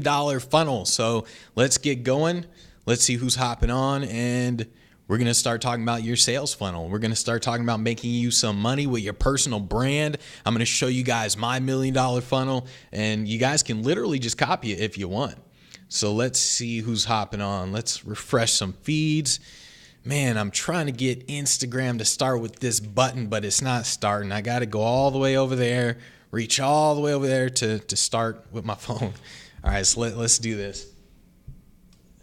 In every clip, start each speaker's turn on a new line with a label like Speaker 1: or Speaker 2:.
Speaker 1: dollar funnel. So let's get going. Let's see who's hopping on, and we're going to start talking about your sales funnel. We're going to start talking about making you some money with your personal brand. I'm going to show you guys my $1,000,000 funnel, and you guys can literally just copy it if you want. So let's see who's hopping on. Let's refresh some feeds. Man, I'm trying to get Instagram to start with this button, but it's not starting. I got to go all the way over there, reach all the way over there to start with my phone. All right, so let's do this.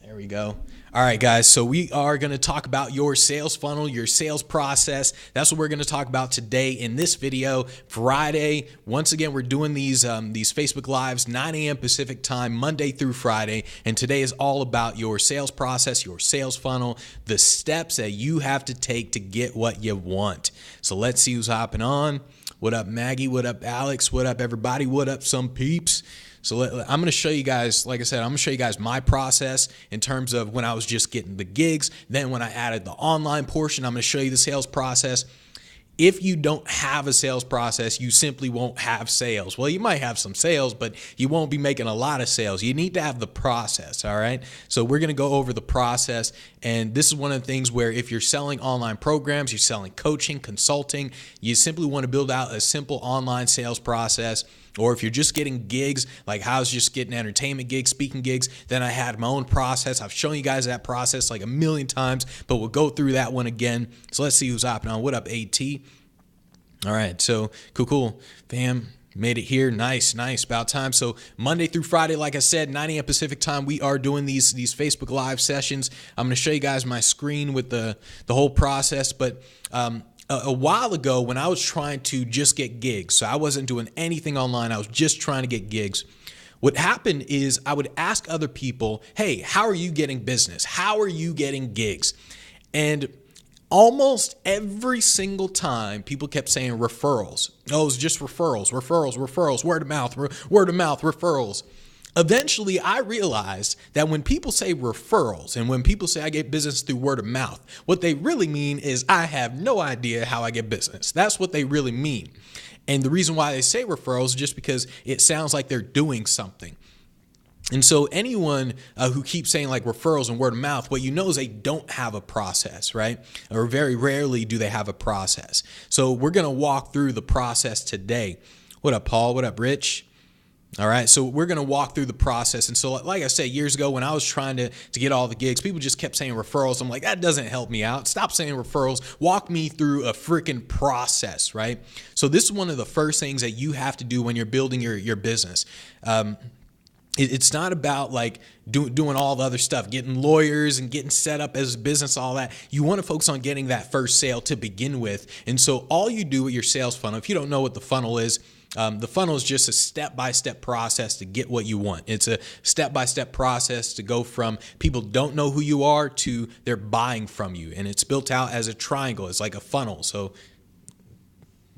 Speaker 1: There we go. All right, guys, so we are going to talk about your sales funnel, your sales process. That's what we're going to talk about today in this video. Friday, once again, we're doing these Facebook Lives, 9 a.m. Pacific time, Monday through Friday. And today is all about your sales process, your sales funnel, the steps that you have to take to get what you want. So let's see who's hopping on. What up, Maggie? What up, Alex? What up, everybody? What up, some peeps? So I'm going to show you guys, like I said, I'm going to show you guys my process in terms of when I was just getting the gigs. Then when I added the online portion, I'm going to show you the sales process. If you don't have a sales process, you simply won't have sales. Well, you might have some sales, but you won't be making a lot of sales. You need to have the process, all right? So we're going to go over the process, and this is one of the things where if you're selling online programs, you're selling coaching, consulting, you simply want to build out a simple online sales process. Or if you're just getting gigs, like I was just getting entertainment gigs, speaking gigs, then I had my own process. I've shown you guys that process like a million times, but we'll go through that one again. So let's see who's hopping on. What up, AT? All right, so cool. Fam, made it here. Nice. About time. So Monday through Friday, like I said, 9 a.m. Pacific time, we are doing these Facebook Live sessions. I'm going to show you guys my screen with the whole process, but a while ago when I was trying to just get gigs, so I wasn't doing anything online, I was just trying to get gigs. What happened is I would ask other people, hey, how are you getting business? How are you getting gigs? And almost every single time people kept saying referrals. Oh, it's just referrals, word of mouth, referrals. Eventually, I realized that when people say referrals and when people say I get business through word of mouth, what they really mean is I have no idea how I get business. That's what they really mean. And the reason why they say referrals is just because it sounds like they're doing something. And so anyone who keeps saying like referrals and word of mouth, what you know is they don't have a process, right? Or very rarely do they have a process. So we're going to walk through the process today. What up, Paul? What up, Rich? All right, so we're going to walk through the process. And so like I said, years ago when I was trying to get all the gigs, people just kept saying referrals. I'm like, that doesn't help me out. Stop saying referrals. Walk me through a freaking process, right? So this is one of the first things that you have to do when you're building your business. It's not about like doing all the other stuff, getting lawyers and getting set up as a business, all that. You want to focus on getting that first sale to begin with. And so all you do with your sales funnel, if you don't know what the funnel is, the funnel is just a step-by-step process to get what you want. It's a step-by-step process to go from people don't know who you are to they're buying from you. And it's built out as a triangle. It's like a funnel. So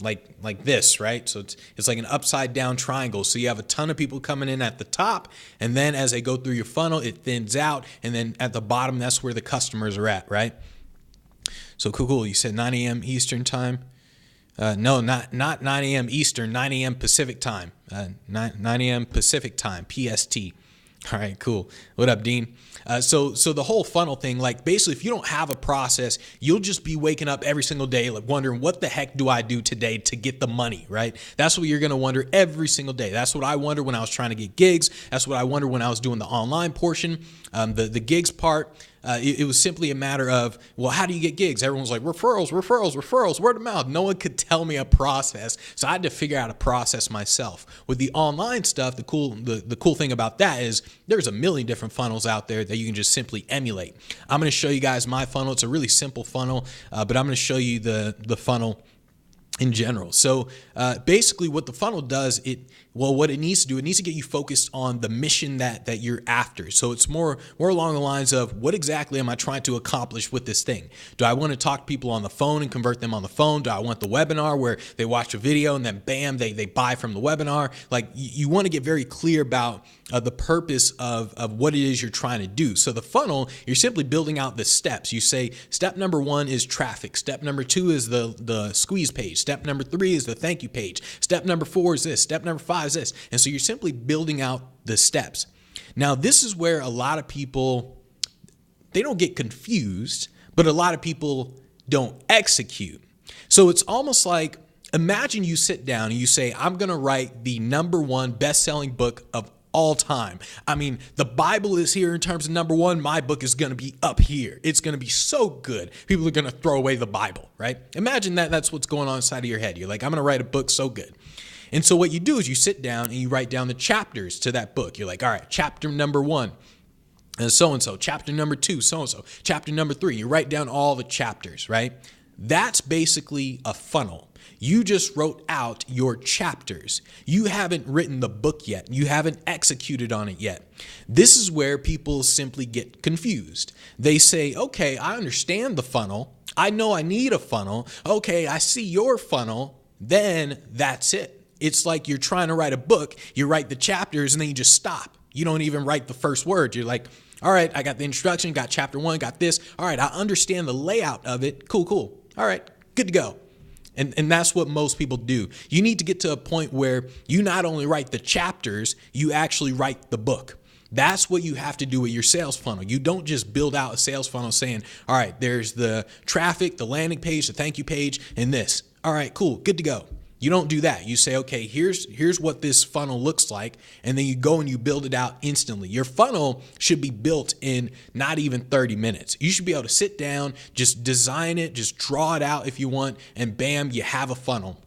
Speaker 1: like this, right? So it's like an upside down triangle. So you have a ton of people coming in at the top, and then as they go through your funnel, it thins out, and then at the bottom, that's where the customers are at, right? So cool. You said 9 a.m. Eastern time. No, not 9 a.m. Eastern, 9 a.m. Pacific time. 9 a.m. Pacific time, PST. All right, cool. What up, Dean? So the whole funnel thing, like basically if you don't have a process, you'll just be waking up every single day like wondering what the heck do I do today to get the money, right? That's what you're going to wonder every single day. That's what I wondered when I was trying to get gigs. That's what I wondered when I was doing the online portion. The gigs part, it was simply a matter of, well, how do you get gigs? Everyone's like referrals, word of mouth. No one could tell me a process. So I had to figure out a process myself. With the online stuff, the cool thing about that is there's a million different funnels out there that you can just simply emulate. I'm going to show you guys my funnel. It's a really simple funnel, but I'm going to show you the funnel in general. So basically what the funnel does, what it needs to do, it needs to get you focused on the mission that you're after. So it's more along the lines of what exactly am I trying to accomplish with this thing? Do I want to talk to people on the phone and convert them on the phone? Do I want the webinar where they watch a video and then bam, they buy from the webinar? Like you want to get very clear about the purpose of what it is you're trying to do. So the funnel, you're simply building out the steps. You say step number 1 is traffic. Step number 2 is the squeeze page. Step number 3 is the thank you page. Step number 4 is this. Step number 5 is this. And so you're simply building out the steps. Now, this is where a lot of people, they don't get confused, but a lot of people don't execute. So it's almost like, imagine you sit down and you say, I'm going to write the #1 best-selling book of all time. I mean, the Bible is here in terms of #1. My book is going to be up here. It's going to be so good. People are going to throw away the Bible, right? Imagine that's what's going on inside of your head. You're like, I'm going to write a book so good. And so what you do is you sit down and you write down the chapters to that book. You're like, all right, chapter #1. So-and-so, chapter #2, so-and-so, chapter #3. You write down all the chapters, right? That's basically a funnel. You just wrote out your chapters. You haven't written the book yet. You haven't executed on it yet. This is where people simply get confused. They say, okay, I understand the funnel. I know I need a funnel. Okay, I see your funnel. Then that's it. It's like you're trying to write a book. You write the chapters and then you just stop. You don't even write the first word. You're like, all right, I got the introduction, got chapter 1, got this. All right, I understand the layout of it. Cool. All right, good to go. And that's what most people do. You need to get to a point where you not only write the chapters, you actually write the book. That's what you have to do with your sales funnel. You don't just build out a sales funnel saying, all right, there's the traffic, the landing page, the thank you page, and this. All right, cool, good to go. You don't do that. You say, okay, here's what this funnel looks like, and then you go and you build it out instantly. Your funnel should be built in not even 30 minutes. You should be able to sit down, just design it, just draw it out if you want, and bam, you have a funnel.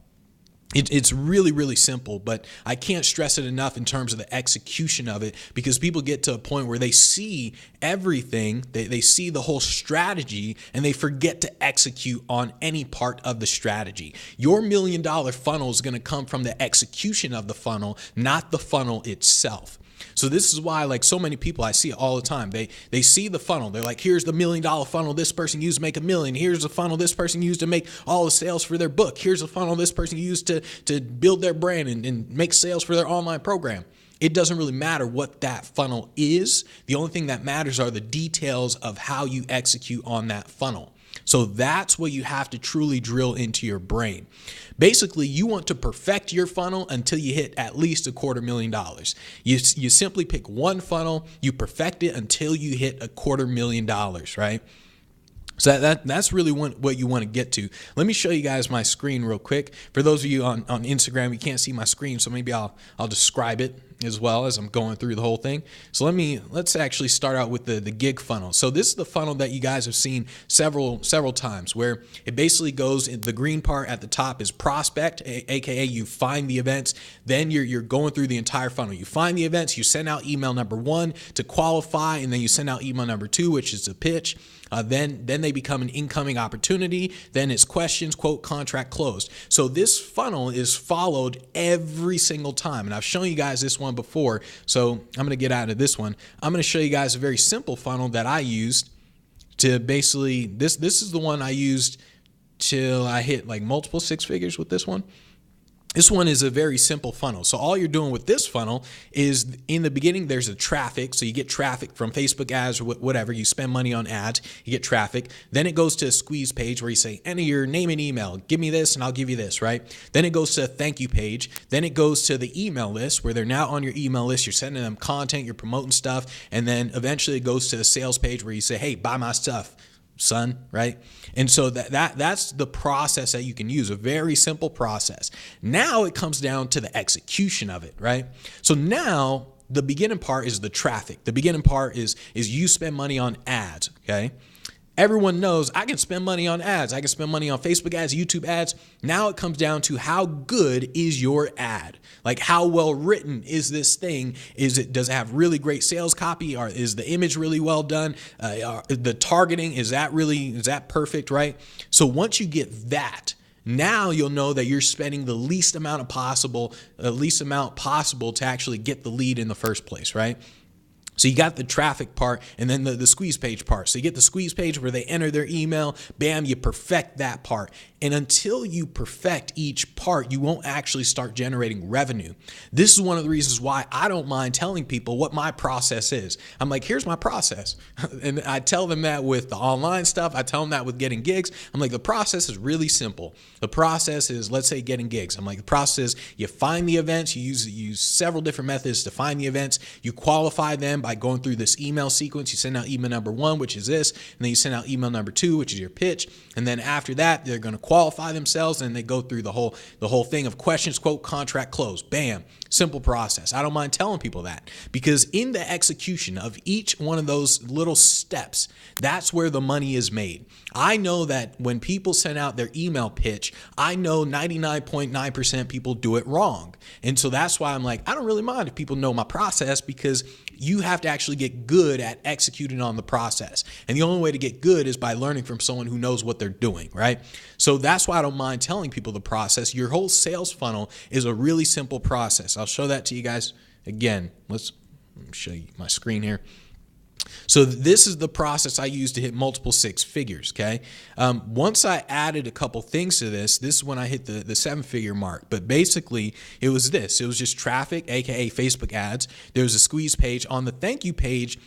Speaker 1: It's really, really simple, but I can't stress it enough in terms of the execution of it, because people get to a point where they see everything, they see the whole strategy, and they forget to execute on any part of the strategy. Your $1 million funnel is going to come from the execution of the funnel, not the funnel itself. So this is why, like, so many people, I see it all the time. They see the funnel. They're like, here's the $1 million funnel this person used to make $1 million. Here's the funnel this person used to make all the sales for their book. Here's the funnel this person used to build their brand and make sales for their online program. It doesn't really matter what that funnel is. The only thing that matters are the details of how you execute on that funnel. So that's what you have to truly drill into your brain. Basically, you want to perfect your funnel until you hit at least $250,000. You simply pick one funnel, you perfect it until you hit $250,000, right? So that's really what you want to get to. Let me show you guys my screen real quick. For those of you on Instagram, you can't see my screen, so maybe I'll describe it as well as I'm going through the whole thing. So let's actually start out with the gig funnel. So this is the funnel that you guys have seen several times, where it basically goes in the green part at the top is prospect, aka you find the events. Then you're going through the entire funnel. You find the events, you send out email #1 to qualify, and then you send out email #2, which is a pitch. Then they become an incoming opportunity. Then it's questions, quote, contract closed. So this funnel is followed every single time. And I've shown you guys this one before. So I'm going to get out of this one. I'm going to show you guys a very simple funnel that I used to basically, this is the one I used till I hit like multiple six figures with this one. This one is a very simple funnel. So all you're doing with this funnel is, in the beginning, there's a traffic. So you get traffic from Facebook ads or whatever. You spend money on ads, you get traffic. Then it goes to a squeeze page where you say, enter your name and email. Give me this and I'll give you this, right? Then it goes to a thank you page. Then it goes to the email list where they're now on your email list. You're sending them content, you're promoting stuff. And then eventually it goes to the sales page where you say, hey, buy my stuff, son, right? And so that's the process that you can use, a very simple process. Now it comes down to the execution of it, right? So now the beginning part is the traffic. The beginning part is you spend money on ads, okay? Everyone knows I can spend money on ads. I can spend money on Facebook ads, YouTube ads. Now it comes down to how good is your ad? Like, how well written is this thing? Does it have really great sales copy, or is the image really well done? The targeting, is that perfect, right? So once you get that, now you'll know that you're spending the least amount possible to actually get the lead in the first place, right? So you got the traffic part and then the squeeze page part. So you get the squeeze page where they enter their email, bam, you perfect that part. And until you perfect each part, you won't actually start generating revenue. This is one of the reasons why I don't mind telling people what my process is. I'm like, here's my process. And I tell them that with the online stuff. I tell them that with getting gigs. I'm like, the process is really simple. The process is, let's say, getting gigs. I'm like, the process is you find the events. You use several different methods to find the events. You qualify them by going through this email sequence. You send out email number 1, which is this, and then you send out email number 2, which is your pitch. And then after that, they're going to qualify themselves, and they go through the whole thing of questions, quote, contract, close. Bam. Simple process. I don't mind telling people that, because in the execution of each one of those little steps, that's where the money is made. I know that when people send out their email pitch, I know 99.9% people do it wrong. And so that's why I'm like, I don't really mind if people know my process, because you have to actually get good at executing on the process. And the only way to get good is by learning from someone who knows what they're doing, right? So that's why I don't mind telling people the process. Your whole sales funnel is a really simple process. I'll show that to you guys again. Let me show you my screen here. So this is the process I use to hit multiple 6 figures, okay? Once I added a couple things to this is when I hit the 7-figure mark. But basically, it was this. It was just traffic, aka Facebook ads. There was a squeeze page. On the thank you page,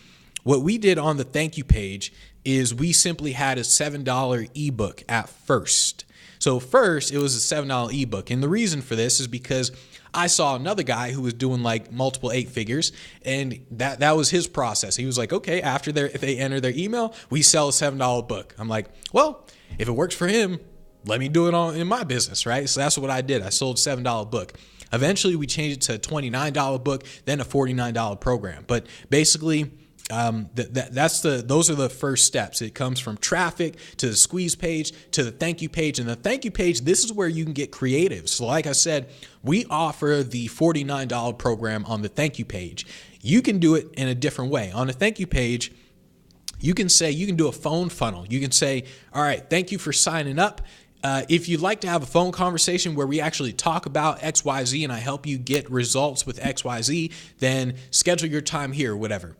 Speaker 1: what we did on the thank you page is we simply had a $7 ebook at first. So first, it was a $7 ebook. And the reason for this is because I saw another guy who was doing like multiple 8 figures, and that was his process. He was like, okay, after if they enter their email, we sell a $7 book. I'm like, well, if it works for him, let me do it in my business, right? So that's what I did. I sold a $7 book. Eventually, we changed it to a $29 book, then a $49 program. But basically, those are the first steps. It comes from traffic to the squeeze page to the thank you page. And the thank you page, this is where you can get creative. So like I said, we offer the $49 program on the thank you page. You can do it in a different way. On the thank you page, you can do a phone funnel. You can say, all right, thank you for signing up. If you'd like to have a phone conversation where we actually talk about XYZ and I help you get results with XYZ, then schedule your time here, whatever.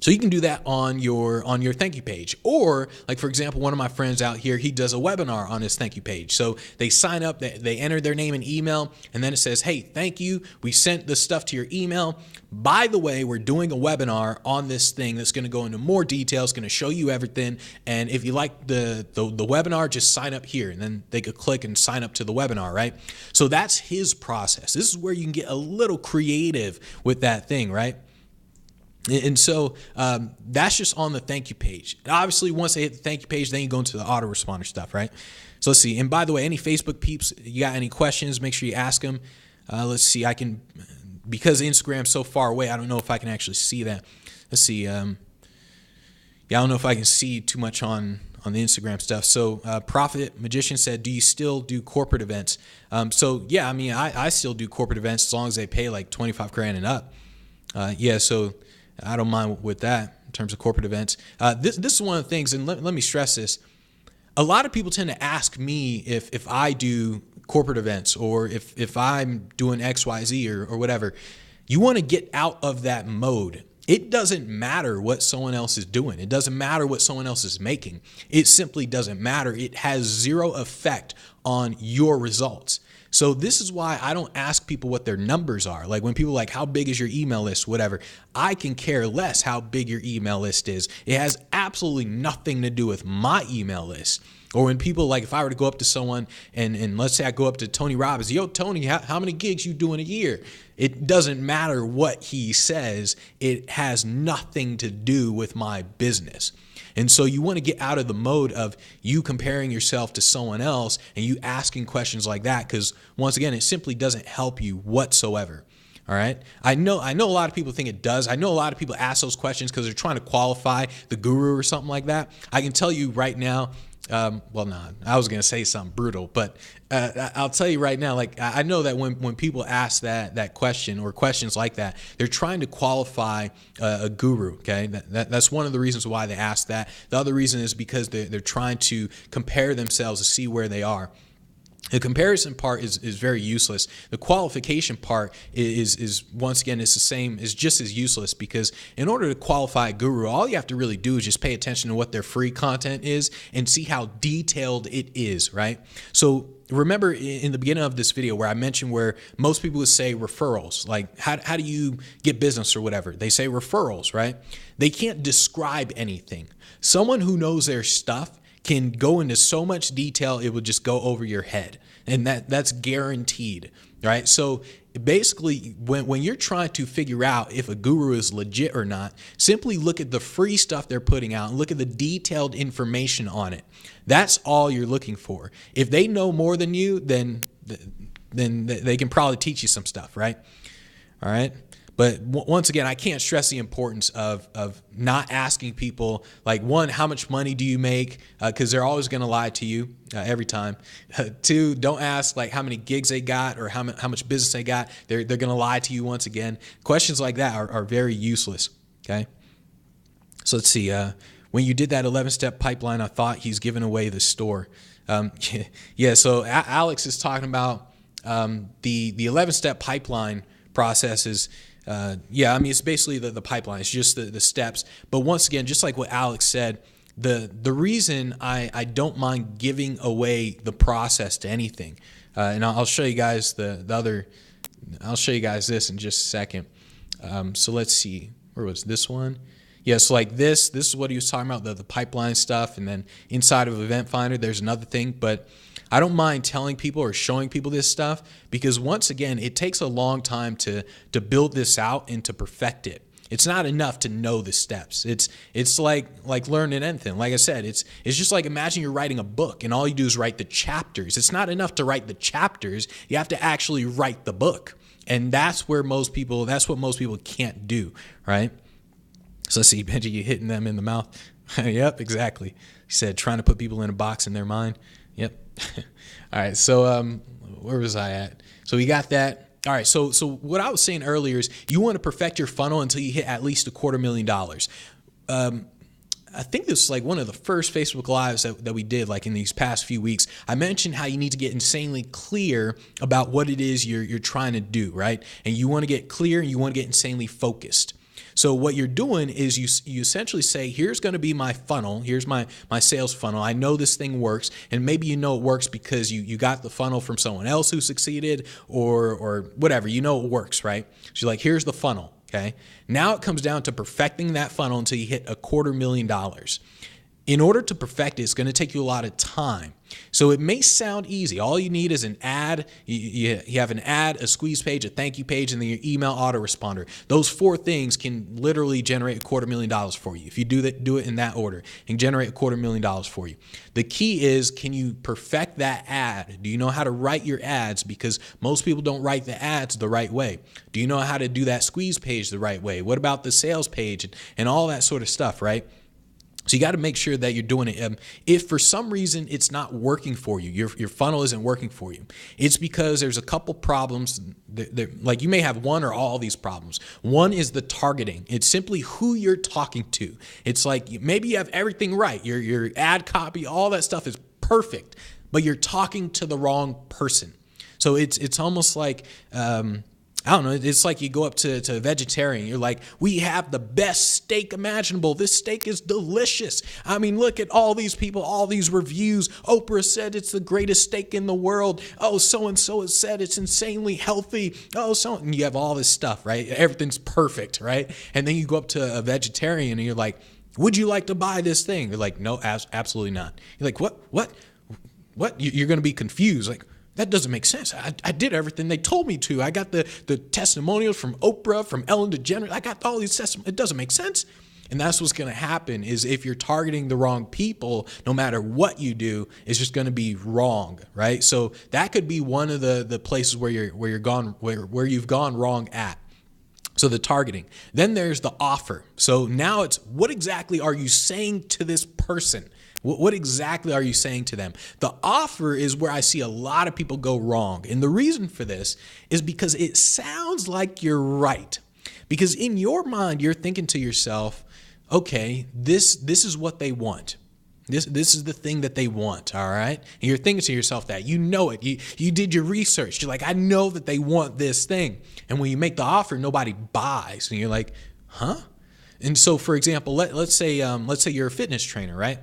Speaker 1: So you can do that on your thank you page. Or like, for example, one of my friends out here, he does a webinar on his thank you page. So they sign up, they enter their name and email, and then it says, hey, thank you. We sent the stuff to your email. By the way, we're doing a webinar on this thing that's going to go into more details, going to show you everything. And if you like the webinar, just sign up here. And then they could click and sign up to the webinar, right? So that's his process. This is where you can get a little creative with that thing, right? And so that's just on the thank you page. Obviously, once they hit the thank you page, then you go into the autoresponder stuff, right? So let's see. And by the way, any Facebook peeps, you got any questions, make sure you ask them. Let's see. Because Instagram's so far away, I don't know if I can actually see that. Let's see. Yeah, I don't know if I can see too much on the Instagram stuff. So Prophet Magician said, do you still do corporate events? So yeah, I mean, I still do corporate events as long as they pay like 25 grand and up. Yeah, so I don't mind with that in terms of corporate events. This is one of the things, and let me stress this. A lot of people tend to ask me if I do corporate events or if I'm doing XYZ or whatever. You want to get out of that mode. It doesn't matter what someone else is doing. It doesn't matter what someone else is making. It simply doesn't matter. It has zero effect on your results. So this is why I don't ask people what their numbers are. Like when people are like, how big is your email list, whatever, I can care less how big your email list is. It has absolutely nothing to do with my email list. Or when people, like, if I were to go up to someone and let's say I go up to Tony Robbins, yo, Tony, how many gigs you do in a year? It doesn't matter what he says. It has nothing to do with my business. And so you want to get out of the mode of you comparing yourself to someone else and you asking questions like that, because once again, it simply doesn't help you whatsoever. All right. I know a lot of people think it does. I know a lot of people ask those questions because they're trying to qualify the guru or something like that. I can tell you right now. I was going to say something brutal, but I'll tell you right now, like, I know that when people ask that question or questions like that, they're trying to qualify a guru. Okay. That's one of the reasons why they ask that. The other reason is because they're trying to compare themselves to see where they are. The comparison part is very useless. The qualification part is once again, it's the same, is just as useless, because in order to qualify a guru, all you have to really do is just pay attention to what their free content is and see how detailed it is, right? So remember in the beginning of this video where I mentioned where most people would say referrals, like how do you get business or whatever? They say referrals, right? They can't describe anything. Someone who knows their stuff can go into so much detail, it would just go over your head. And that's guaranteed, right? So basically, when you're trying to figure out if a guru is legit or not, simply look at the free stuff they're putting out and look at the detailed information on it. That's all you're looking for. If they know more than you, then they can probably teach you some stuff, right? All right. But once again, I can't stress the importance of not asking people, like, one, how much money do you make? Because they're always going to lie to you every time. Two, don't ask like how many gigs they got or how much business they got. They're going to lie to you once again. Questions like that are very useless. Okay. So let's see. When you did that 11-step pipeline, I thought he's giving away the store. Yeah. So Alex is talking about the 11-step pipeline process is. Yeah, I mean, it's basically the pipeline. It's just the steps. But once again, just like what Alex said, the reason I don't mind giving away the process to anything, and I'll show you guys the other. I'll show you guys this in just a second. So let's see, where was this one? Yeah, so like this is what he was talking about, the pipeline stuff, and then inside of Event Finder, there's another thing, but I don't mind telling people or showing people this stuff because once again, it takes a long time to build this out and to perfect it. It's not enough to know the steps. It's like learning anything. Like I said, it's just like imagine you're writing a book and all you do is write the chapters. It's not enough to write the chapters. You have to actually write the book. And that's what most people can't do, right? So let's see, Benji, you hitting them in the mouth. Yep, exactly. He said trying to put people in a box in their mind. Yep. All right. So where was I at? So we got that. All right. So what I was saying earlier is you want to perfect your funnel until you hit at least $250,000. I think this is like one of the first Facebook Lives that we did like in these past few weeks. I mentioned how you need to get insanely clear about what it is you're trying to do, right? And you want to get clear and you want to get insanely focused. So what you're doing is you essentially say, here's going to be my funnel. Here's my sales funnel. I know this thing works. And maybe you know it works because you got the funnel from someone else who succeeded or whatever. You know it works, right? So you're like, here's the funnel. Okay. Now it comes down to perfecting that funnel until you hit $250,000. In order to perfect it, it's going to take you a lot of time. So it may sound easy. All you need is an ad. You have an ad, a squeeze page, a thank you page, and then your email autoresponder. Those four things can literally generate $250,000 for you. If you do it in that order and generate $250,000 for you. The key is, can you perfect that ad? Do you know how to write your ads? Because most people don't write the ads the right way. Do you know how to do that squeeze page the right way? What about the sales page and all that sort of stuff, right? So you got to make sure that you're doing it. If for some reason it's not working for you, your funnel isn't working for you, it's because there's a couple problems. Like you may have one or all these problems. One is the targeting. It's simply who you're talking to. It's like maybe you have everything right. Your ad copy, all that stuff is perfect, but you're talking to the wrong person. So it's almost like I don't know. It's like you go up to a vegetarian. You're like, we have the best steak imaginable. This steak is delicious. I mean, look at all these people, all these reviews. Oprah said it's the greatest steak in the world. Oh, so-and-so has said it's insanely healthy. Oh, and you have all this stuff, right? Everything's perfect, right? And then you go up to a vegetarian and you're like, would you like to buy this thing? You're like, no, absolutely not. You're like, what? You're going to be confused. Like, that doesn't make sense. I did everything they told me to. I got the testimonials from Oprah, from Ellen DeGeneres. I got all these testimonials. It doesn't make sense. And that's what's going to happen is if you're targeting the wrong people, no matter what you do, it's just going to be wrong, right? So that could be one of the places where you've gone wrong at. So the targeting. Then there's the offer. So now it's what exactly are you saying to this person? What exactly are you saying to them? The offer is where I see a lot of people go wrong. And the reason for this is because it sounds like you're right. Because in your mind, you're thinking to yourself, okay, this is what they want. This is the thing that they want, all right? And you're thinking to yourself that. You know it. You did your research. You're like, I know that they want this thing. And when you make the offer, nobody buys. And you're like, huh? And so, for example, let's say you're a fitness trainer, right?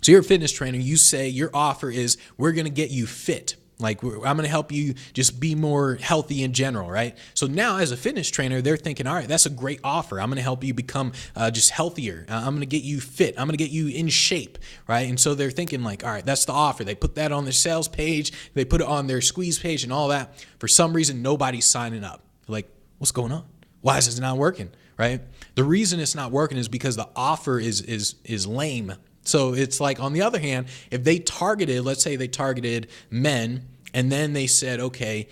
Speaker 1: So you're a fitness trainer. You say your offer is, we're going to get you fit. Like, I'm going to help you just be more healthy in general, right? So now as a fitness trainer, they're thinking, all right, that's a great offer. I'm going to help you become just healthier. I'm going to get you fit. I'm going to get you in shape, right? And so they're thinking like, all right, that's the offer. They put that on their sales page. They put it on their squeeze page and all that. For some reason, nobody's signing up. They're like, what's going on? Why is this not working, right? The reason it's not working is because the offer is lame. So it's like, on the other hand, if they targeted, let's say they targeted men, and then they said, okay,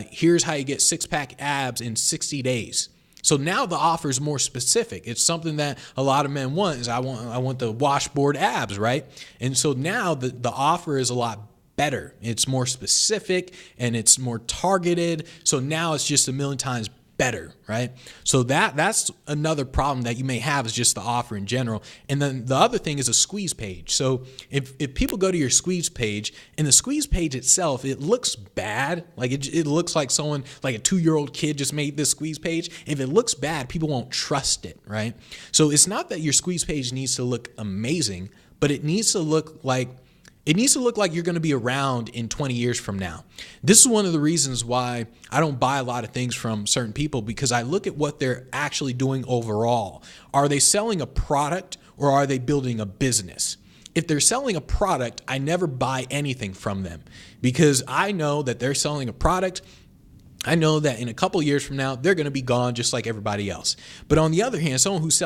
Speaker 1: here's how you get six-pack abs in 60 days. So now the offer is more specific. It's something that a lot of men want, is I want the washboard abs, right? And so now the offer is a lot better. It's more specific and it's more targeted. So now it's just a million times better, right? So that's another problem that you may have, is just the offer in general. And then the other thing is a squeeze page. So if people go to your squeeze page, and the squeeze page itself, it looks bad. Like it looks like someone, like a 2-year-old kid just made this squeeze page. If it looks bad, people won't trust it, right? So it's not that your squeeze page needs to look amazing, but it needs to look like you're going to be around in 20 years from now. This is one of the reasons why I don't buy a lot of things from certain people, because I look at what they're actually doing overall. Are they selling a product, or are they building a business? If they're selling a product, I never buy anything from them, because I know that they're selling a product. I know that in a couple years from now, they're going to be gone just like everybody else. But on the other hand, someone who's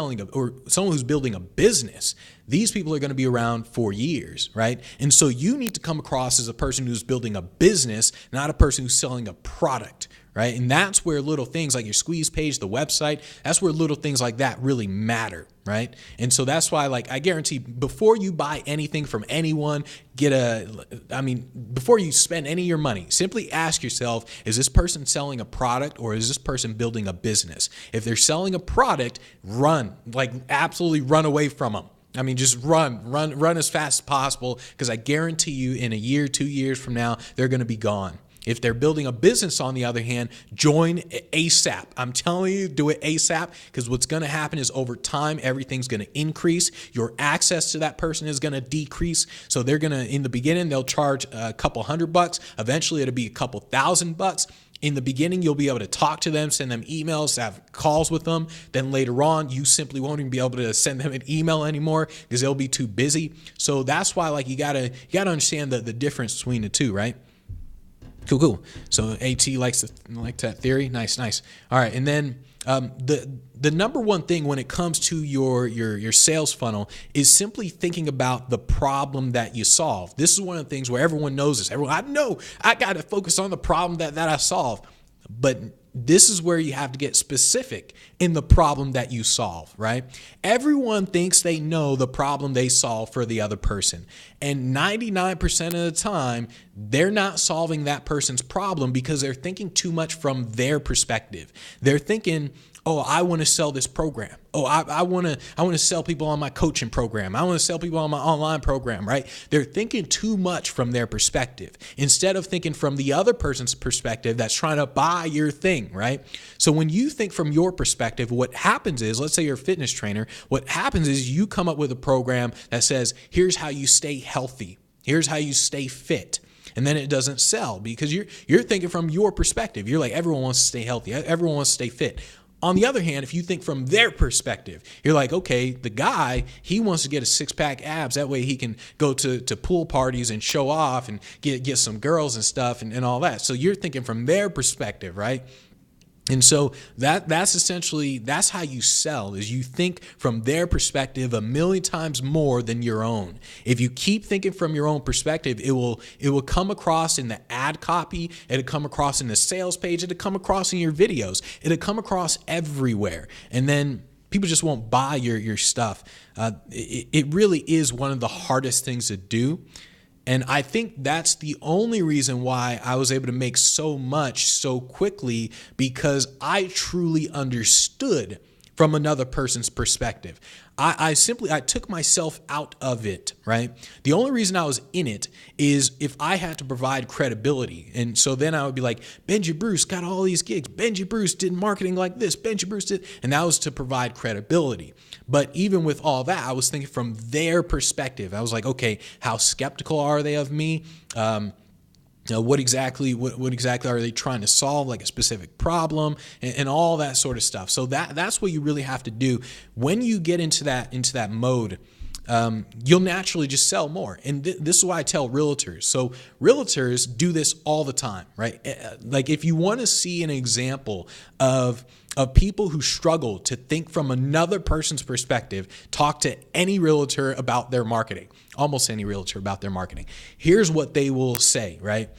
Speaker 1: building a business, these people are going to be around for years, right? And so you need to come across as a person who's building a business, not a person who's selling a product, right? And that's where little things like your squeeze page, the website, that's where little things like that really matter, right? And so that's why, like, I guarantee before you buy anything from anyone, before you spend any of your money, simply ask yourself, is this person selling a product, or is this person building a business? If they're selling a product, absolutely run away from them. I mean, just run as fast as possible, because I guarantee you in a year, 2 years from now, they're going to be gone. If they're building a business, on the other hand, join ASAP. I'm telling you, do it ASAP, because what's going to happen is over time, everything's going to increase. Your access to that person is going to decrease. So they're going to, in the beginning, they'll charge a couple $100. Eventually, it'll be a couple $1,000. In the beginning, you'll be able to talk to them, send them emails, have calls with them. Then later on, you simply won't even be able to send them an email anymore, because they'll be too busy. So that's why, like, you gotta understand the difference between the two, right? Cool. So AT likes that theory. Nice. All right, and then the number one thing when it comes to your sales funnel is simply thinking about the problem that you solve. This is one of the things where everyone knows this. I know I got to focus on the problem that I solve, but this is where you have to get specific in the problem that you solve, right? Everyone thinks they know the problem they solve for the other person. And 99% of the time, they're not solving that person's problem because they're thinking too much from their perspective. They're thinking, oh, I want to sell this program. Oh, I want to sell people on my coaching program. I want to sell people on my online program, right? They're thinking too much from their perspective instead of thinking from the other person's perspective that's trying to buy your thing, right? So when you think from your perspective, what happens is, let's say you're a fitness trainer, what happens is you come up with a program that says, here's how you stay healthy. Here's how you stay fit. And then it doesn't sell because you're thinking from your perspective. You're like, everyone wants to stay healthy. Everyone wants to stay fit. On the other hand, if you think from their perspective, you're like, okay, the guy, he wants to get a six-pack abs. That way he can go to pool parties and show off and get some girls and stuff and all that. So you're thinking from their perspective, right? And so that's essentially, that's how you sell, is you think from their perspective a million times more than your own. If you keep thinking from your own perspective, it will come across in the ad copy, it'll come across in the sales page, it'll come across in your videos, it'll come across everywhere. And then people just won't buy your stuff. It really is one of the hardest things to do. And I think that's the only reason why I was able to make so much so quickly, because I truly understood from another person's perspective. I took myself out of it, right? The only reason I was in it is if I had to provide credibility. And so then I would be like, Benji Bruce got all these gigs. Benji Bruce did marketing like this. Benji Bruce did. And that was to provide credibility. But even with all that, I was thinking from their perspective. I was like, okay, how skeptical are they of me? What exactly are they trying to solve, like a specific problem and all that sort of stuff. So that's what you really have to do when you get into that mode. You'll naturally just sell more. And this is why I tell realtors. So realtors do this all the time, right? Like if you want to see an example of people who struggle to think from another person's perspective, talk to any realtor about their marketing, almost any realtor about their marketing. Here's what they will say, right?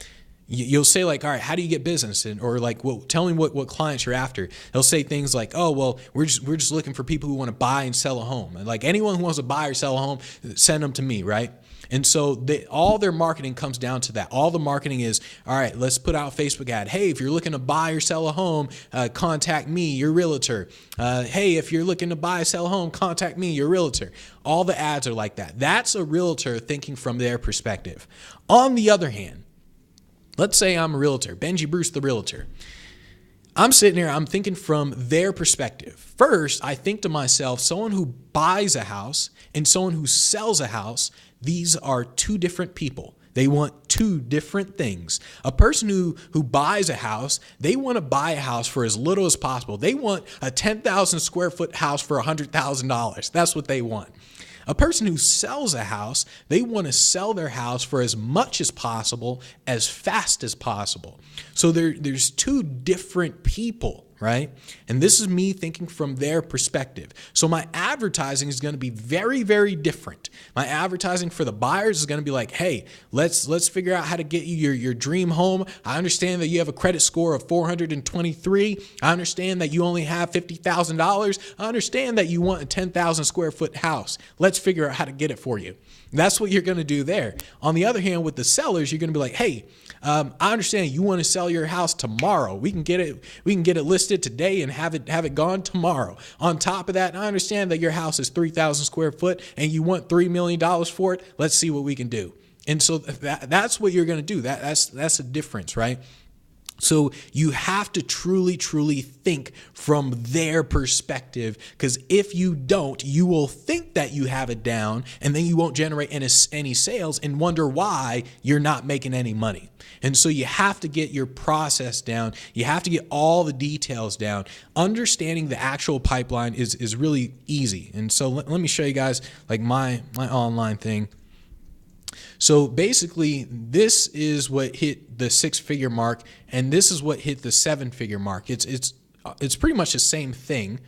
Speaker 1: You'll say like, all right, how do you get business? Or like, well, tell me what clients you're after. They'll say things like, oh, well, we're just looking for people who want to buy and sell a home. And like anyone who wants to buy or sell a home, send them to me, right? And so all their marketing comes down to that. All the marketing is, all right, let's put out a Facebook ad. Hey, if you're looking to buy or sell a home, contact me, your realtor. Hey, if you're looking to buy or sell a home, contact me, your realtor. All the ads are like that. That's a realtor thinking from their perspective. On the other hand, let's say I'm a realtor, Benji Bruce, the realtor. I'm sitting here, I'm thinking from their perspective. First, I think to myself, someone who buys a house and someone who sells a house, these are two different people. They want two different things. A person who buys a house, they want to buy a house for as little as possible. They want a 10,000 square foot house for $100,000. That's what they want. A person who sells a house, they want to sell their house for as much as possible, as fast as possible. So there's two different people, right? And this is me thinking from their perspective. So my advertising is going to be very, very different. My advertising for the buyers is going to be like, hey, let's figure out how to get you your dream home. I understand that you have a credit score of 423. I understand that you only have $50,000. I understand that you want a 10,000 square foot house. Let's figure out how to get it for you. That's what you're going to do there. On the other hand, with the sellers, you're going to be like, hey, I understand you want to sell your house tomorrow. We can get it listed today and have it gone tomorrow. On top of that, I understand that your house is 3,000 square foot and you want $3 million for it. Let's see what we can do. And so that's what you're going to do. That's a difference, right? So you have to truly, truly think from their perspective, because if you don't, you will think that you have it down and then you won't generate any sales and wonder why you're not making any money. And so you have to get your process down. You have to get all the details down. Understanding the actual pipeline is really easy. And so let me show you guys like my online thing. So basically, this is what hit the 6-figure mark, and this is what hit the 7-figure mark. It's pretty much the same thing.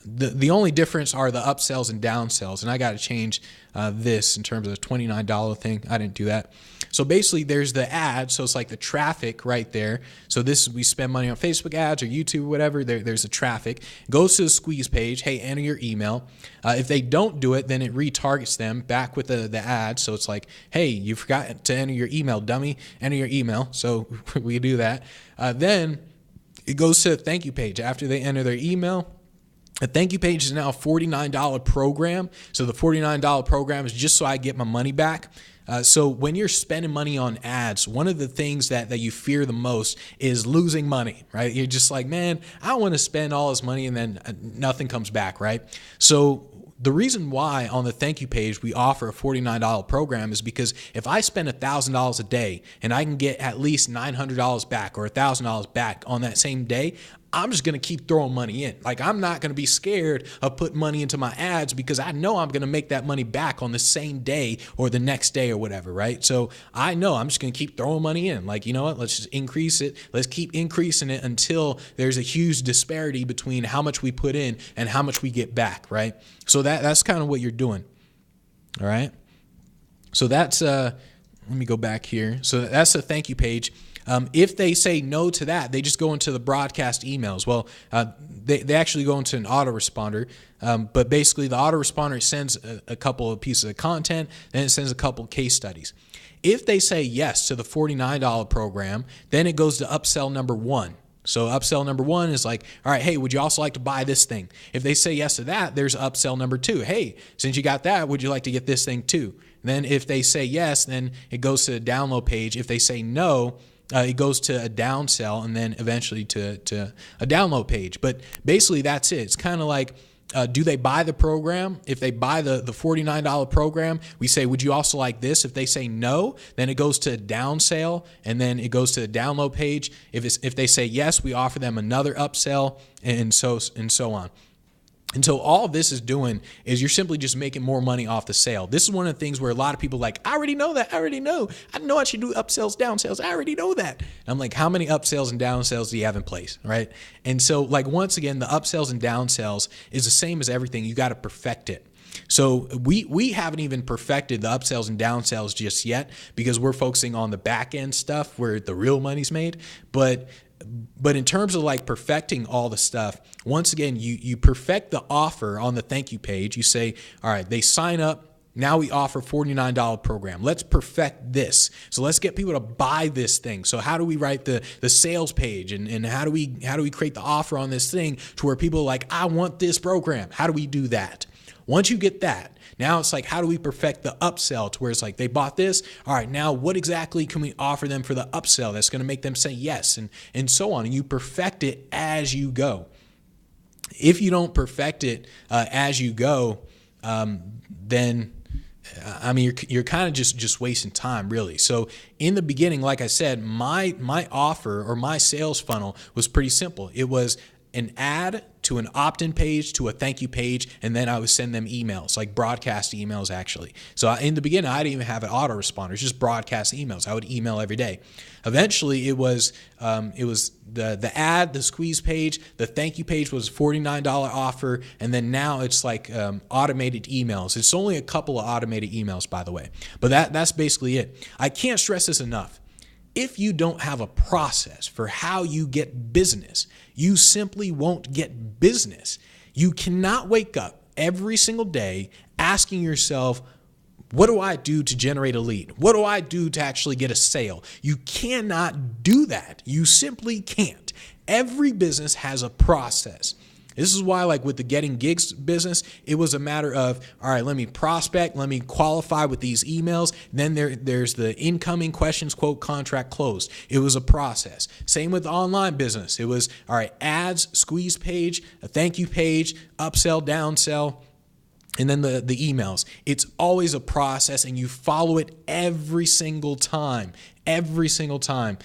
Speaker 1: The only difference are the upsells and downsells, and I got to change this in terms of the $29 thing. I didn't do that. So basically, there's the ad, so it's like the traffic right there. So this is, we spend money on Facebook ads or YouTube, whatever. There's the traffic. Goes to the squeeze page. Hey, enter your email. If they don't do it, then it retargets them back with the ad. So it's like, hey, you forgot to enter your email, dummy. Enter your email. So we do that. Then it goes to the thank you page after they enter their email. A thank you page is now a $49 program. So the $49 program is just so I get my money back. So when you're spending money on ads, one of the things that you fear the most is losing money, right? You're just like, man, I don't want to spend all this money and then nothing comes back, right? So the reason why on the thank you page we offer a $49 program is because if I spend $1,000 a day and I can get at least $900 back or $1,000 back on that same day, I'm just going to keep throwing money in. Like, I'm not going to be scared of putting money into my ads because I know I'm going to make that money back on the same day or the next day or whatever, right? So I know I'm just going to keep throwing money in. Like, you know what? Let's just increase it. Let's keep increasing it until there's a huge disparity between how much we put in and how much we get back, right? So that's kind of what you're doing, all right? So that's, let me go back here. So that's a thank you page. If they say no to that, they just go into the broadcast emails. Well, they actually go into an autoresponder, but basically the autoresponder sends a couple of pieces of content, then it sends a couple of case studies. If they say yes to the $49 program, then it goes to upsell number 1. So upsell number 1 is like, all right, hey, would you also like to buy this thing? If they say yes to that, there's upsell number 2. Hey, since you got that, would you like to get this thing too? Then if they say yes, then it goes to the download page. If they say no, it goes to a downsell and then eventually to a download page. But basically that's it. It's kind of like, do they buy the program? If they buy the $49 program, we say, would you also like this? If they say no, then it goes to a downsell and then it goes to the download page. If they say yes, we offer them another upsell and so on. And so all of this is doing is you're simply just making more money off the sale. This is one of the things where a lot of people are like, I already know that. I already know. I know I should do upsells, downsells. I already know that. And I'm like, how many upsells and downsells do you have in place, right? And so like, once again, the upsells and downsells is the same as everything. You got to perfect it. So we haven't even perfected the upsells and downsells just yet because we're focusing on the back end stuff where the real money's made. But in terms of like perfecting all the stuff, once again, you perfect the offer on the thank you page. You say, all right, they sign up. Now we offer $49 program. Let's perfect this. So let's get people to buy this thing. So how do we write the sales page and how do we create the offer on this thing to where people are like, I want this program. How do we do that? Once you get that, now it's like, how do we perfect the upsell to where it's like they bought this? All right, now what exactly can we offer them for the upsell that's going to make them say yes and so on? And you perfect it as you go. If you don't perfect it as you go, then I mean, you're kind of just wasting time, really. So in the beginning, like I said, my offer or my sales funnel was pretty simple. It was an ad to an opt-in page to a thank you page, and then I would send them emails, like broadcast emails actually. So in the beginning, I didn't even have an autoresponder, it's just broadcast emails. I would email every day. Eventually, it was the ad, the squeeze page, the thank you page was $49 offer, and then now it's like automated emails. It's only a couple of automated emails, by the way, but that's basically it. I can't stress this enough. If you don't have a process for how you get business, you simply won't get business. You cannot wake up every single day asking yourself, what do I do to generate a lead? What do I do to actually get a sale? You cannot do that. You simply can't. Every business has a process. This is why, like with the getting gigs business, it was a matter of, all right, let me prospect, let me qualify with these emails. Then there's the incoming questions, quote, contract closed. It was a process. Same with the online business. It was, all right, ads, squeeze page, a thank you page, upsell, downsell, and then the emails. It's always a process, and you follow it every single time. Every single time.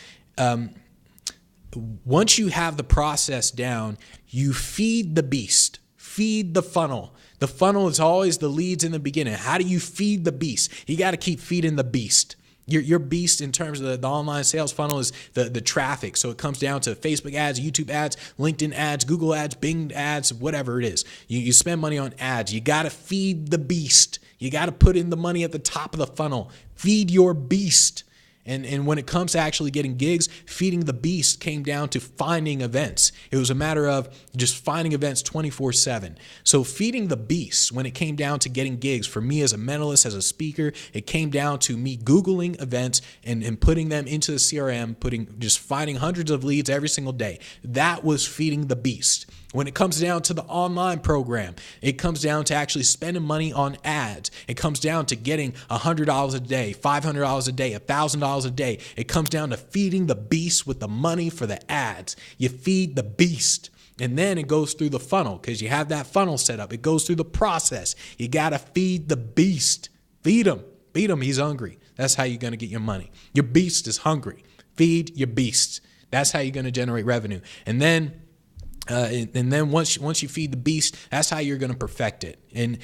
Speaker 1: Once you have the process down, you feed the beast, feed the funnel. The funnel is always the leads in the beginning. How do you feed the beast? You got to keep feeding the beast. Your beast in terms of the online sales funnel is the traffic. So it comes down to Facebook ads, YouTube ads, LinkedIn ads, Google ads, Bing ads, whatever it is. You spend money on ads. You got to feed the beast. You got to put in the money at the top of the funnel. Feed your beast. And when it comes to actually getting gigs, feeding the beast came down to finding events. It was a matter of just finding events 24/7. So feeding the beast, when it came down to getting gigs, for me as a mentalist, as a speaker, it came down to me Googling events and putting them into the CRM, just finding hundreds of leads every single day. That was feeding the beast. When it comes down to the online program, it comes down to actually spending money on ads. It comes down to getting $100 a day, $500 a day, $1,000 a day. It comes down to feeding the beast with the money for the ads. You feed the beast. And then it goes through the funnel because you have that funnel set up. It goes through the process. You got to feed the beast. Feed him. Feed him. He's hungry. That's how you're going to get your money. Your beast is hungry. Feed your beast. That's how you're going to generate revenue. And then once you feed the beast, that's how you're going to perfect it. And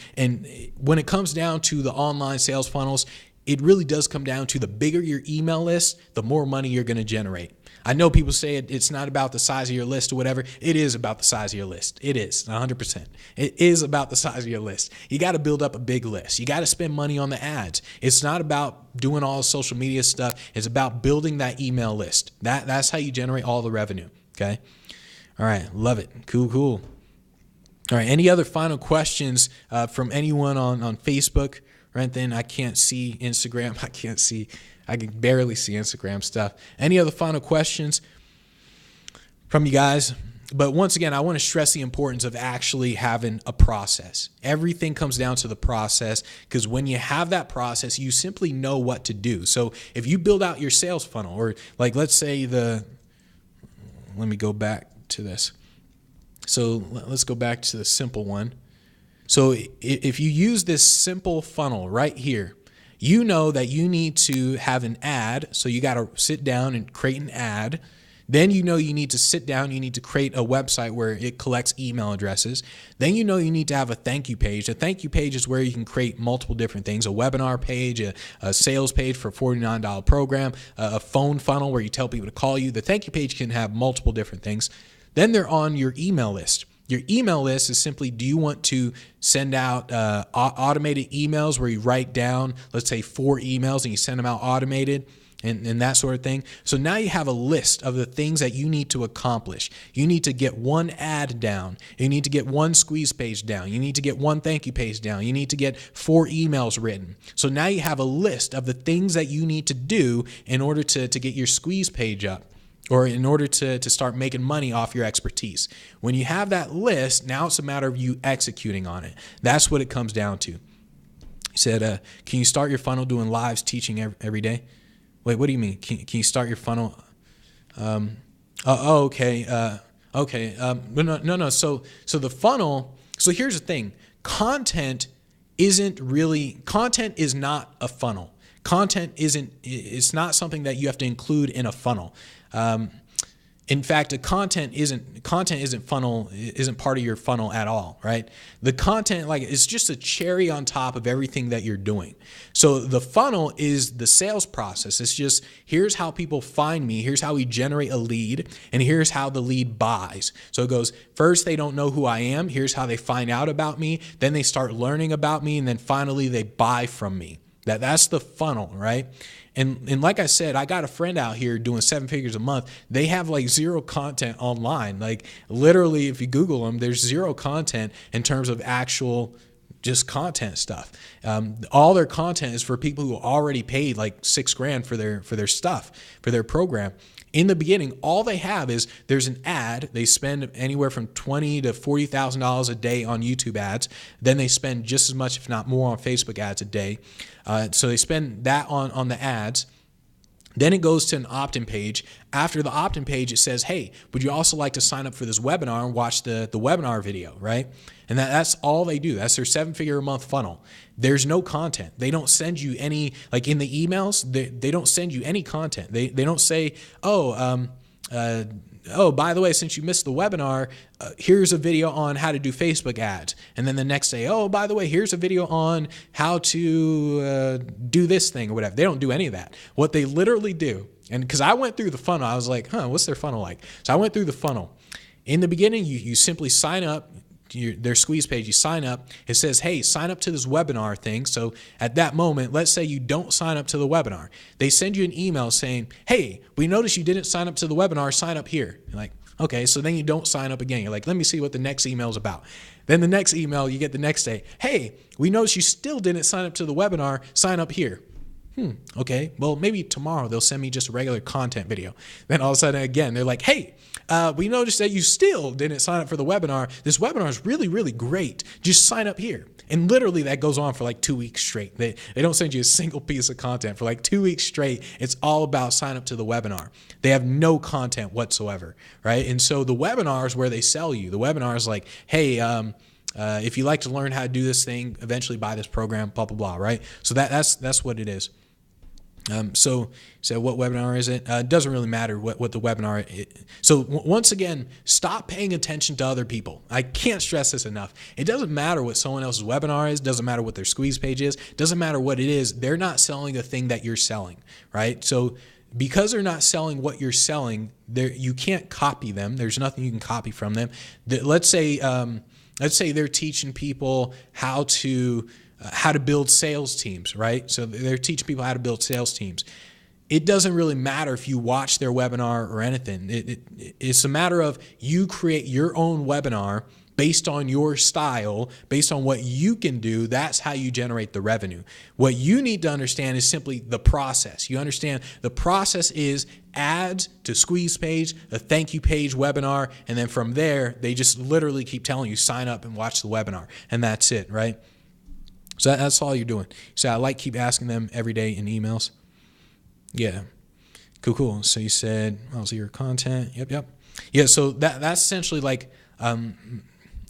Speaker 1: when it comes down to the online sales funnels, it really does come down to the bigger your email list, the more money you're going to generate. I know people say it's not about the size of your list or whatever. It is about the size of your list. It is 100%. It is about the size of your list. You got to build up a big list. You got to spend money on the ads. It's not about doing all the social media stuff. It's about building that email list. That's how you generate all the revenue. Okay. All right. Love it. Cool. All right. Any other final questions from anyone on Facebook or anything? I can't see Instagram. I can barely see Instagram stuff. Any other final questions? from you guys. But once again, I want to stress the importance of actually having a process. Everything comes down to the process, because when you have that process, you simply know what to do. So if you build out your sales funnel, or like, let's say let me go back to this. So let's go back to the simple one. So if you use this simple funnel right here, you know that you need to have an ad. So you got to sit down and create an ad. Then you know you need to sit down, you need to create a website where it collects email addresses. Then you know you need to have a thank you page. A thank you page is where you can create multiple different things: a webinar page, a sales page for a $49 program, a phone funnel where you tell people to call you. The thank you page can have multiple different things. Then they're on your email list. Your email list is simply, do you want to send out automated emails where you write down, let's say 4 emails, and you send them out automated? And that sort of thing. So now you have a list of the things that you need to accomplish. You need to get 1 ad down. You need to get 1 squeeze page down. You need to get 1 thank you page down. You need to get 4 emails written. So now you have a list of the things that you need to do in order to get your squeeze page up, or in order to start making money off your expertise. When you have that list, now it's a matter of you executing on it. That's what it comes down to. He said, can you start your funnel doing lives teaching every day? Wait, what do you mean? Can you start your funnel? Okay. No. So the funnel. So here's the thing. Content is not a funnel. It's not something that you have to include in a funnel. In fact, content isn't part of your funnel at all, right? The content, like, it's just a cherry on top of everything that you're doing. So the funnel is the sales process. It's just, here's how people find me, here's how we generate a lead, and here's how the lead buys. So it goes, first they don't know who I am, here's how they find out about me, then they start learning about me, and then finally they buy from me. That's the funnel, right? And like I said, I got a friend out here doing 7 figures a month. They have like 0 content online. Like, literally, if you Google them, there's 0 content in terms of actual just content stuff. All their content is for people who already paid like $6,000 for their stuff, for their program. In the beginning, all they have is, there's an ad. They spend anywhere from $20,000 to $40,000 a day on YouTube ads. Then they spend just as much, if not more, on Facebook ads a day. So they spend that on the ads. Then it goes to an opt-in page. After the opt-in page, it says, hey, would you also like to sign up for this webinar and watch the webinar video, right? And that's all they do. That's their 7-figure-a-month funnel. There's no content. They don't send you any, like in the emails, they don't send you any content. They don't say, oh, by the way, since you missed the webinar, here's a video on how to do Facebook ads. And then the next day, oh, by the way, here's a video on how to do this thing or whatever. They don't do any of that. What they literally do, and because I went through the funnel, I was like, what's their funnel like? So I went through the funnel. In the beginning, you simply sign up. Their squeeze page, you sign up. It says, hey, sign up to this webinar thing. So at that moment, let's say you don't sign up to the webinar. They send you an email saying, hey, we noticed you didn't sign up to the webinar. Sign up here. You're like, okay, so then you don't sign up again. You're like, let me see what the next email is about. Then the next email you get the next day, hey, we noticed you still didn't sign up to the webinar. Sign up here. Okay, well, maybe tomorrow they'll send me just a regular content video. Then all of a sudden, again, they're like, hey, we noticed that you still didn't sign up for the webinar. This webinar is really, really great. Just sign up here. And literally that goes on for like 2 weeks straight. They don't send you a single piece of content for like 2 weeks straight. It's all about sign up to the webinar. They have no content whatsoever, right? And so the webinar is where they sell you. The webinar is like, hey, if you like to learn how to do this thing, eventually buy this program, blah, blah, blah, right? So that's what it is. So what webinar is it? It doesn't really matter what the webinar is. So once again, stop paying attention to other people. I can't stress this enough. It doesn't matter what someone else's webinar is. Doesn't matter what their squeeze page is. Doesn't matter what it is. They're not selling the thing that you're selling, right? So because they're not selling what you're selling, you can't copy them. There's nothing you can copy from them. Let's say they're teaching people how to build sales teams, right? So they're teaching people how to build sales teams. It doesn't really matter if you watch their webinar or anything. It's a matter of you create your own webinar based on your style, based on what you can do. That's how you generate the revenue. What you need to understand is simply the process. You understand the process is ads to squeeze page, a thank you page, webinar, and then from there, they just literally keep telling you sign up and watch the webinar, and that's it, right? So that's all you're doing. So I keep asking them every day in emails. Yeah. Cool. So you said, so your content. Yep. Yeah. So that's essentially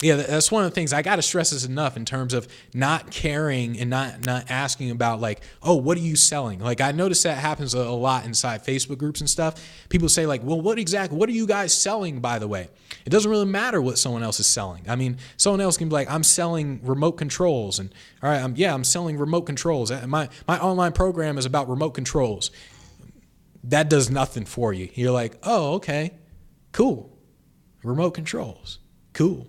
Speaker 1: that's one of the things I got to stress this enough in terms of not caring and not asking about what are you selling? I notice that happens a lot inside Facebook groups and stuff. People say well, what are you guys selling, by the way? It doesn't really matter what someone else is selling. I mean, someone else can be I'm selling remote controls, and all right, I'm selling remote controls. My online program is about remote controls. That does nothing for you. You're oh, okay, cool. Remote controls, cool.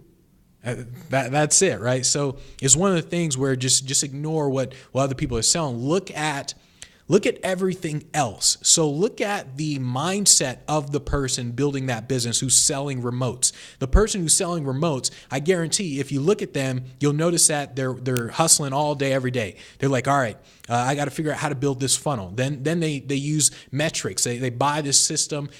Speaker 1: That's it, right? So it's one of the things where just ignore what other people are selling. Look at everything else. So look at the mindset of the person building that business who's selling remotes. The person who's selling remotes, I guarantee if you look at them, you'll notice that they're hustling all day, every day. They're all right, I got to figure out how to build this funnel. Then they use metrics. They buy this system,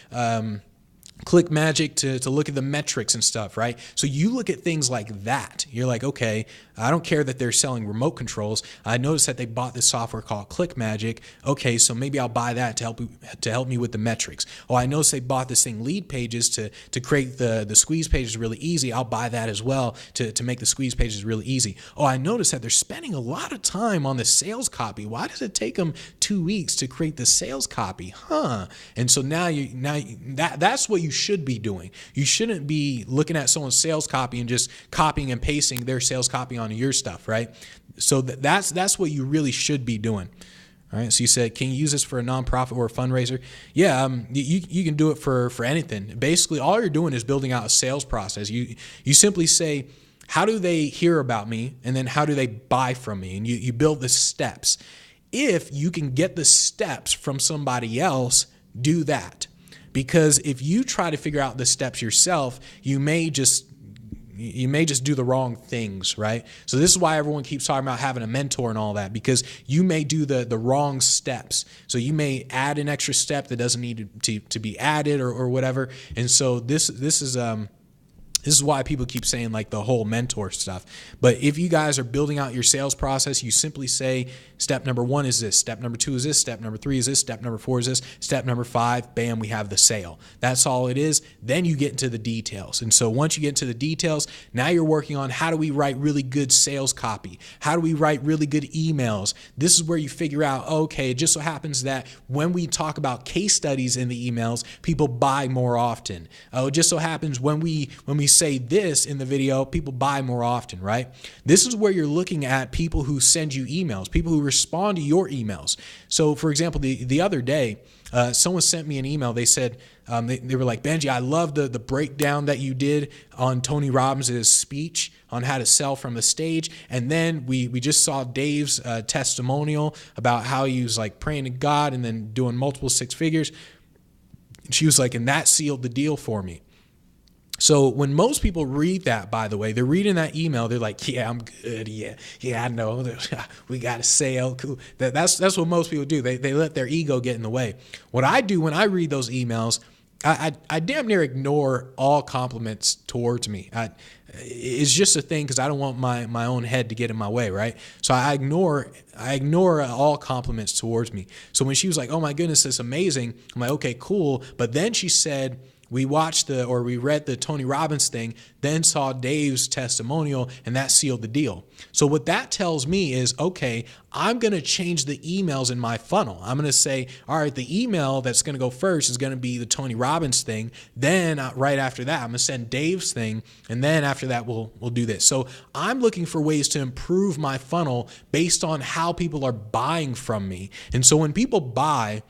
Speaker 1: Click Magic to look at the metrics and stuff, right? So you look at things like that. You're okay, I don't care that they're selling remote controls. I noticed that they bought this software called Click Magic. Okay, so maybe I'll buy that to help me with the metrics. Oh, I noticed they bought this thing, Lead Pages, to create the squeeze pages really easy. I'll buy that as well to make the squeeze pages really easy. Oh, I noticed that they're spending a lot of time on the sales copy. Why does it take them 2 weeks to create the sales copy? And so now that's what you should be doing. You shouldn't be looking at someone's sales copy and just copying and pasting their sales copy onto your stuff, right? So that's what you really should be doing. All right. So you said, can you use this for a nonprofit or a fundraiser? Yeah, you can do it for anything. Basically, all you're doing is building out a sales process. You simply say, how do they hear about me? And then how do they buy from me? And you build the steps. If you can get the steps from somebody else, do that. Because if you try to figure out the steps yourself, you may just do the wrong things, right? So this is why everyone keeps talking about having a mentor and all that, because you may do the wrong steps. So you may add an extra step that doesn't need to be added or whatever. And so this is why people keep saying the whole mentor stuff. But if you guys are building out your sales process, you simply say, step number 1 is this, step number 2 is this, step number 3 is this, step number 4 is this, step number 5, bam, we have the sale. That's all it is. Then you get into the details. And so once you get into the details, now you're working on how do we write really good sales copy? How do we write really good emails? This is where you figure out, okay, it just so happens that when we talk about case studies in the emails, people buy more often. It just so happens when we say this in the video, people buy more often, right? This is where you're looking at people who send you emails, people who respond to your emails. So for example, the other day, someone sent me an email. They said, they were like, Benji, I love the breakdown that you did on Tony Robbins' speech on how to sell from the stage. And then we just saw Dave's testimonial about how he was praying to God and then doing multiple 6 figures. And she was like, and that sealed the deal for me. So when most people read that, by the way, they're reading that email, they're like, yeah, I'm good. Yeah, I know. We got a sale. Cool. That's what most people do. They let their ego get in the way. What I do when I read those emails, I damn near ignore all compliments towards me. It's just a thing because I don't want my own head to get in my way, right? So I ignore all compliments towards me. So when she was like, oh my goodness, that's amazing, I'm like, okay, cool. But then she said, we read the Tony Robbins thing, then saw Dave's testimonial, and that sealed the deal. So what that tells me is, okay, I'm going to change the emails in my funnel. I'm going to say, all right, the email that's going to go first is going to be the Tony Robbins thing. Then right after that, I'm going to send Dave's thing. And then after that, we'll do this. So I'm looking for ways to improve my funnel based on how people are buying from me. And so when people buy,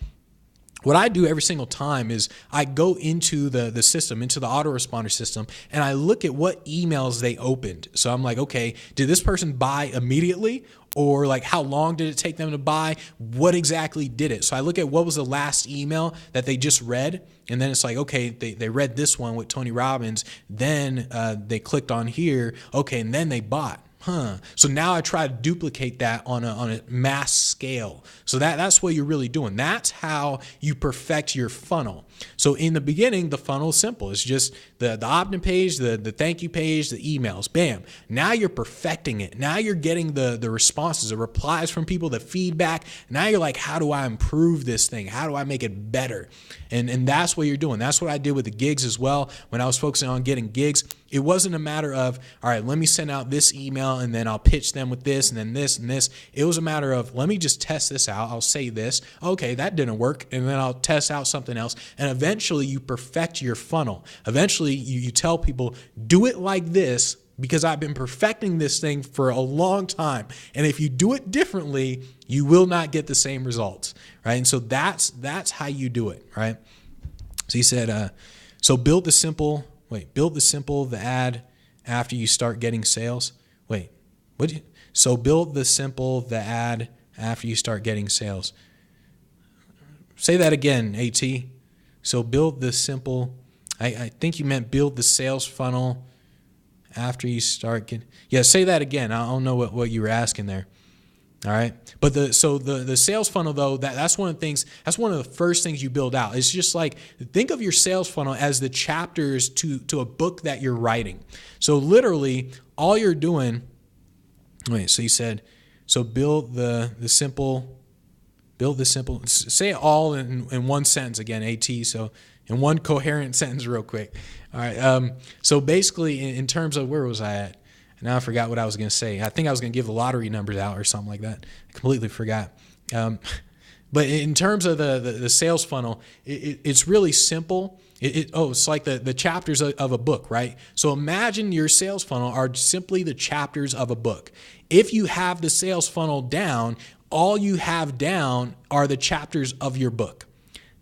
Speaker 1: what I do every single time is I go into the system, into the autoresponder system, and I look at what emails they opened. So I'm like, okay, did this person buy immediately? Or like, how long did it take them to buy? What exactly did it? So I look at what was the last email that they just read. And then it's like, okay, they read this one with Tony Robbins. Then they clicked on here. Okay, and then they bought. So now I try to duplicate that on a mass scale. So that's what you're really doing. That's how you perfect your funnel. So in the beginning, the funnel is simple. It's just the opt-in page, the thank you page, the emails. Bam. Now you're perfecting it. Now you're getting the responses, the replies from people, the feedback. Now you're like, how do I improve this thing? How do I make it better? And that's what you're doing. That's what I did with the gigs as well. When I was focusing on getting gigs, it wasn't a matter of, all right, let me send out this email and then I'll pitch them with this and then this and this. It was a matter of, let me just test this out. I'll say this. Okay, that didn't work. And then I'll test out something else. And eventually you perfect your funnel. Eventually you tell people, do it like this because I've been perfecting this thing for a long time. And if you do it differently, you will not get the same results, right? And so that's how you do it, right? So he said, so build the simple, the ad after you start getting sales. So build the simple, the ad after you start getting sales. Say that again, AT. So build the simple, I think you meant build the sales funnel after you start getting, yeah, say that again. I don't know what you were asking there. All right. But the sales funnel, though, that's one of the things, that's one of the first things you build out. It's just like, think of your sales funnel as the chapters to a book that you're writing. So literally all you're doing, so you said, so build the simple, say it all in one sentence again, AT. So in one coherent sentence real quick. All right. So basically in terms of, where was I at? Now I forgot what I was going to say. I think I was going to give the lottery numbers out or something like that. I completely forgot. But in terms of the sales funnel, it's really simple. It's like the chapters of a book, right? So imagine your sales funnel are simply the chapters of a book. If you have the sales funnel down, all you have down are the chapters of your book.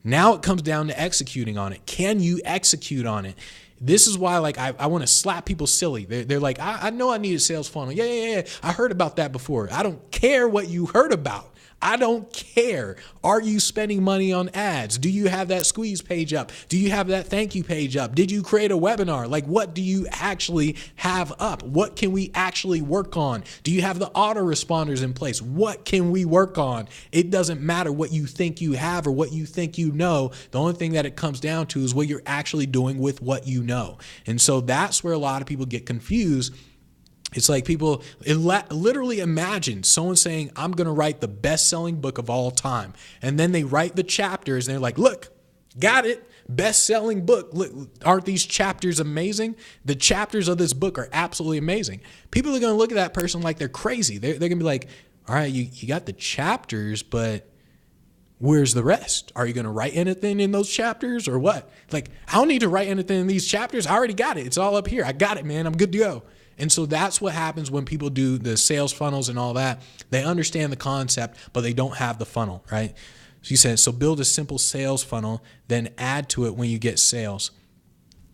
Speaker 1: Now it comes down to executing on it. Can you execute on it? This is why, like, I want to slap people silly. They're like, I know I need a sales funnel. Yeah. I heard about that before. I don't care what you heard about. I don't care. Are you spending money on ads? Do you have that squeeze page up? Do you have that thank you page up? Did you create a webinar? Like, what do you actually have up? What can we actually work on? Do you have the autoresponders in place? What can we work on? It doesn't matter what you think you have or what you think you know. The only thing that it comes down to is what you're actually doing with what you know. And so that's where a lot of people get confused. It's like people literally imagine someone saying, I'm going to write the best-selling book of all time. And then they write the chapters and they're like, look, got it. Best-selling book. Look, aren't these chapters amazing? The chapters of this book are absolutely amazing. People are going to look at that person like they're crazy. They're going to be like, all right, you got the chapters, but where's the rest? Are you going to write anything in those chapters or what? Like, I don't need to write anything in these chapters. I already got it. It's all up here. I got it, man. I'm good to go. And so that's what happens when people do the sales funnels and all that. They understand the concept, but they don't have the funnel, right? So he said, so build a simple sales funnel, then add to it when you get sales.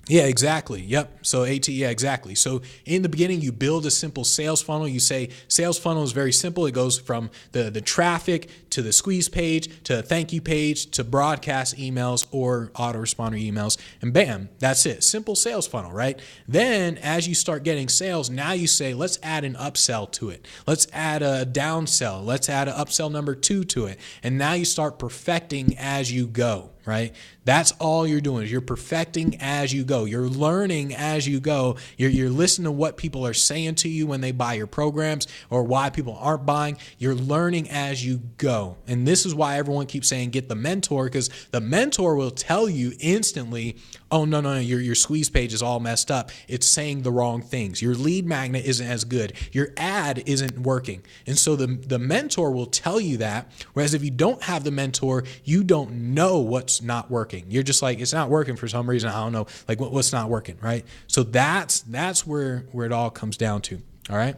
Speaker 1: Yeah, exactly. Yep. So yeah, exactly. So in the beginning, you build a simple sales funnel. You say sales funnel is very simple. It goes from the traffic to the squeeze page to thank you page to broadcast emails or autoresponder emails. And bam, that's it. Simple sales funnel, right? Then as you start getting sales, now you say, let's add an upsell to it. Let's add a downsell. Let's add an upsell number 2 to it. And now you start perfecting as you go. Right? That's all you're doing is you're perfecting as you go. You're learning as you go. You're listening to what people are saying to you when they buy your programs or why people aren't buying. You're learning as you go. And this is why everyone keeps saying get the mentor, because the mentor will tell you instantly, oh, no, your squeeze page is all messed up. It's saying the wrong things. Your lead magnet isn't as good. Your ad isn't working. And so the mentor will tell you that. Whereas if you don't have the mentor, you don't know what's not working. You're just like, it's not working for some reason. I don't know, like what's not working, right? So that's where it all comes down to. All right.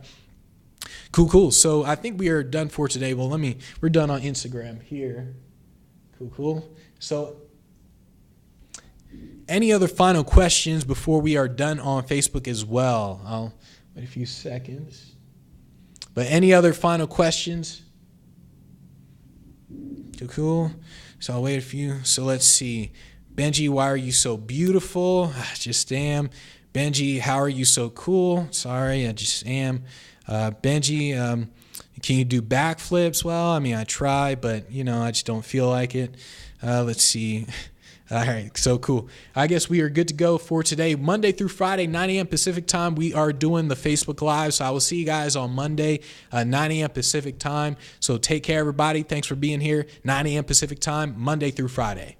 Speaker 1: Cool. So I think we are done for today. Well, we're done on Instagram here. Cool. So any other final questions before we are done on Facebook as well? I'll wait a few seconds. But any other final questions? Cool. So I'll wait a few. So let's see. Benji, why are you so beautiful? I just am. Benji, how are you so cool? Sorry, I just am. Benji, can you do backflips? Well, I mean, I try, but, I just don't feel like it. Let's see. All right, so cool. I guess we are good to go for today. Monday through Friday, 9 a.m. Pacific time, we are doing the Facebook Live. So I will see you guys on Monday, 9 a.m. Pacific time. So take care, everybody. Thanks for being here. 9 a.m. Pacific time, Monday through Friday.